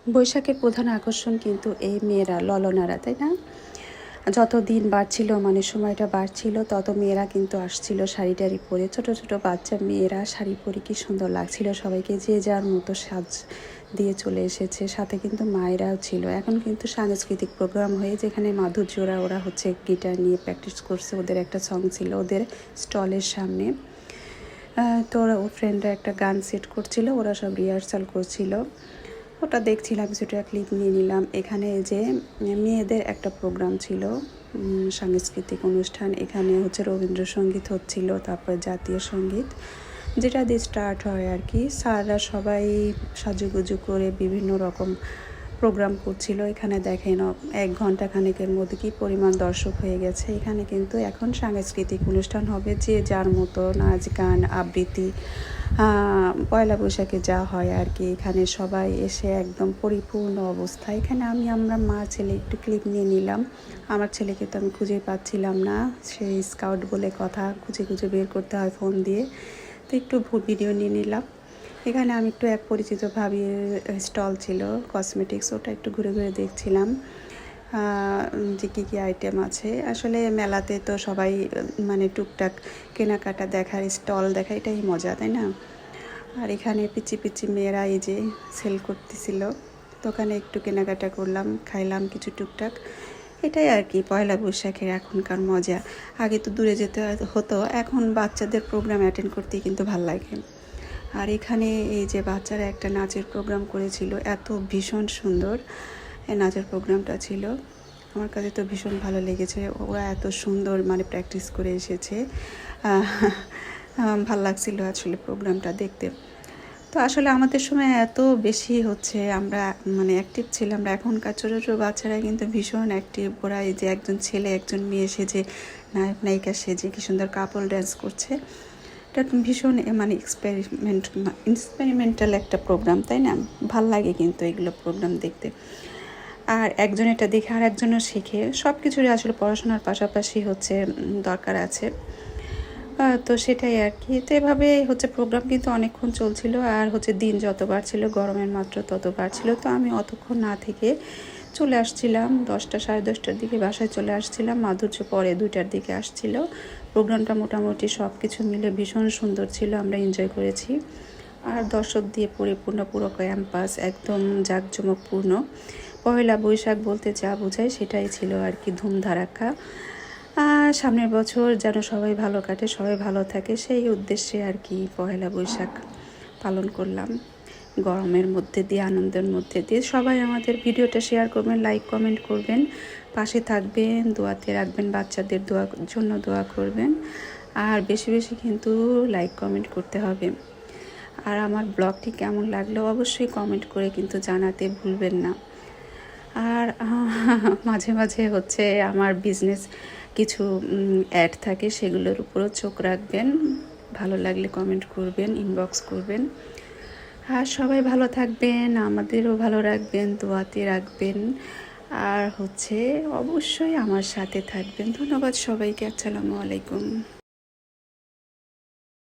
বৈশাখের প্রধান আকর্ষণ কিন্তু এই মেয়েরা, ললনারা, তাই না? যত দিন বাড়ছিল, মানে সময়টা বাড়ছিল, তত মেয়েরা কিন্তু আসছিল শাড়ি টাড়ি পরে। ছোট ছোট বাচ্চা মেয়েরা শাড়ি পরে কি সুন্দর লাগছিল সবাইকে, যে যার মতো সাজ দিয়ে চলে এসেছে। সাথে কিন্তু মায়েরাও ছিল। এখন কিন্তু সাংস্কৃতিক প্রোগ্রাম হয়ে, যেখানে মাধুর্যরা ওরা হচ্ছে গিটার নিয়ে প্র্যাকটিস করছে। ওদের একটা সং ছিল ওদের স্টলের সামনে। তো ওরা, ওর ফ্রেন্ডরা একটা গান সেট করছিল, ওরা সব রিহার্সাল করছিল। ওটা দেখছিলাম, সেটা ক্লিপ নিয়ে নিলাম। এখানে যে মেয়েদের একটা প্রোগ্রাম ছিল, সাংস্কৃতিক অনুষ্ঠান। এখানে হচ্ছে রবীন্দ্রসঙ্গীত হচ্ছিল, তারপর জাতীয় সঙ্গীত, যেটা দিয়ে স্টার্ট হয় আর কি। স্যাররা সবাই সাজুগুজু করে বিভিন্ন রকম প্রোগ্রাম করছিল। এখানে দেখেন 1 ঘন্টা খানেকের মধ্যে কি পরিমাণ দর্শক হয়ে গেছে। এখানে কিন্তু এখন সাংস্কৃতিক অনুষ্ঠান হবে, যে যার মতো নাচ গান আবৃত্তি, পয়লা বৈশাখে যা হয় আর কি। এখানে সবাই এসে একদম পরিপূর্ণ অবস্থা। এখানে আমরা মা ছেলে একটু ক্লিপ নিয়ে নিলাম। আমার ছেলেকে তো আমি খুঁজে পাচ্ছিলাম না, সেই স্কাউট বলে কথা, খুঁজে খুঁজে বের করতে হয় ফোন দিয়ে। তো একটু ভিডিও নিয়ে নিলাম। এখানে আমি একটু এক পরিচিত ভাবির স্টল ছিল কসমেটিক্স, ওটা একটু ঘুরে ঘুরে দেখছিলাম যে কী কী আইটেম আছে। আসলে মেলাতে তো সবাই মানে টুকটাক কেনাকাটা দেখার, স্টল দেখা, এটাই মজা, তাই না? আর এখানে পিচি পিচি মেয়েরা এই যে সেল করতেছিল। তো ওখানে একটু কেনাকাটা করলাম, খাইলাম কিছু টুকটাক। এটাই আর কি পয়লা বৈশাখের এখনকার মজা। আগে তো দূরে যেতে হতো, এখন বাচ্চাদের প্রোগ্রাম অ্যাটেন্ড করতেই কিন্তু ভাল লাগে। আর এখানে এই যে বাচ্চারা একটা নাচের প্রোগ্রাম করেছিল, এত ভীষণ সুন্দর এই নাচের প্রোগ্রামটা ছিল। আমার কাছে তো ভীষণ ভালো লেগেছে। ওরা এত সুন্দর মানে প্র্যাকটিস করে এসেছে। ভাল লাগছিল আসলে প্রোগ্রামটা দেখতে। তো আসলে আমাদের সময় এত বেশি হচ্ছে আমরা মানে অ্যাক্টিভ ছিলাম। আমরা এখনকার ছোটো ছোটো বাচ্চারা কিন্তু ভীষণ অ্যাক্টিভ। ওরা এই যে একজন ছেলে একজন মেয়ে সেজে, নায়ক নায়িকা সেজে কি সুন্দর কাপল ড্যান্স করছে। এটা ভীষণ মানে এক্সপেরিমেন্টাল একটা প্রোগ্রাম, তাই না? ভাল লাগে কিন্তু এগুলো প্রোগ্রাম দেখতে। আর একজন এটা দেখে আর একজনও শেখে। সব কিছুরই আসলে পড়াশোনার পাশাপাশি হচ্ছে দরকার আছে। তো সেটাই আর কি। তো এভাবে হচ্ছে প্রোগ্রাম কিন্তু অনেকক্ষণ চলছিল। আর হচ্ছে দিন যত বাড়ছিল, গরমের মাত্রা তত বাড়ছিল। তো আমি অতক্ষণ না থেকে চলে আসছিলাম 10টা সাড়ে 10টার দিকে বাসায় চলে আসছিলাম। মাধুর্য পরে 2টার দিকে আসছিল। প্রোগ্রামটা মোটামুটি সব কিছু মিলে ভীষণ সুন্দর ছিল, আমরা এনজয় করেছি। আর দর্শক দিয়ে পরিপূর্ণ পুরো ক্যাম্পাস একদম জাঁকজমকপূর্ণ। পয়লা বৈশাখ বলতে যা বোঝায় সেটাই ছিল আর কি, ধুমধারাক্কা। সামনের বছর যেন সবাই ভালো কাটে, সবাই ভালো থাকে, সেই উদ্দেশ্যে আর কি পয়লা বৈশাখ পালন করলাম। গরমের মধ্যে দিয়ে, আনন্দের মধ্যে দিয়ে। সবাই আমাদের ভিডিওটা শেয়ার করবেন, লাইক কমেন্ট করবেন, পাশে থাকবেন, দোয়াতে রাখবেন, বাচ্চাদের জন্য দোয়া করবেন। আর বেশি বেশি কিন্তু লাইক কমেন্ট করতে হবে। আর আমার ব্লগটি কেমন লাগলো অবশ্যই কমেন্ট করে কিন্তু জানাতে ভুলবেন না। আর মাঝে মাঝে হচ্ছে আমার বিজনেস কিছু অ্যাড থাকে, সেগুলোর উপরও চোখ রাখবেন। ভালো লাগলে কমেন্ট করবেন, ইনবক্স করবেন। আর সবাই ভালো থাকবেন, আমাদেরও ভালো রাখবেন, দোয়াতে রাখবেন। আর হচ্ছে অবশ্যই আমার সাথে থাকবেন। ধন্যবাদ সবাইকে। আসসালামু আলাইকুম।